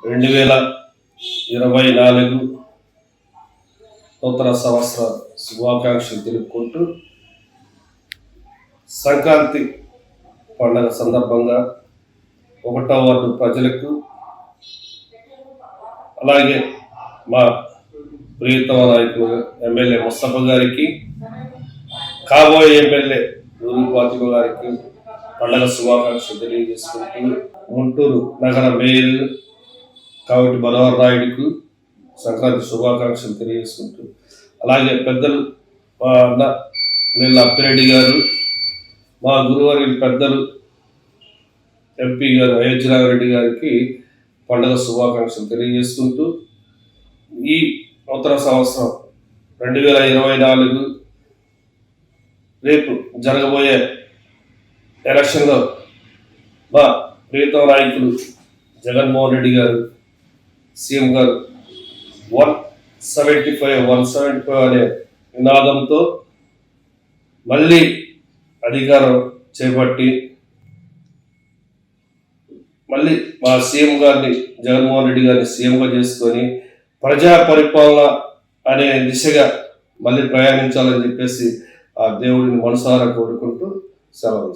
2024 నూతన సంవత్సర శుభాకాంక్షలు తెలుపుకుంటూ సంక్రాంతి పండుగ సందర్భంగా 1వ వార్డు ప్రజలకు అలాగే మా ప్రియతమ నాయకులు ఎమ్మెల్యే ముస్తఫా గారికి, కాబోయే ఎమ్మెల్యే నూరి ఫాతిమా గారికి పండుగ శుభాకాంక్షలు తెలియజేసుకుంటూ, గుంటూరు నగర మేయర్ కావటి మనోహర్ నాయుడుకు సంక్రాంతి శుభాకాంక్షలు తెలియజేసుకుంటూ, అలాగే పెద్దలు మా అన్న నీళ్ళ అప్పిరెడ్డి గారు, మా గురువారి పెద్దలు ఎంపీ గారు అయోధ్యనాథరెడ్డి గారికి పండుగ శుభాకాంక్షలు తెలియజేసుకుంటూ, ఈ నూతన సంవత్సరం 2024 రేపు జరగబోయే ఎలక్షన్లో మా ప్రియతమ నాయకులు జగన్మోహన్ రెడ్డి గారు, సీఎం గారు 175 అనే నినాదంతో మళ్ళీ అధికారం చేపట్టి మళ్ళీ మా సీఎం గారిని, జగన్మోహన్ రెడ్డి గారిని సీఎంగా చేసుకొని ప్రజా పరిపాలన అనే దిశగా మళ్ళీ ప్రయాణించాలని చెప్పేసి ఆ దేవుడిని మనసారా కోరుకుంటూ సెలవు.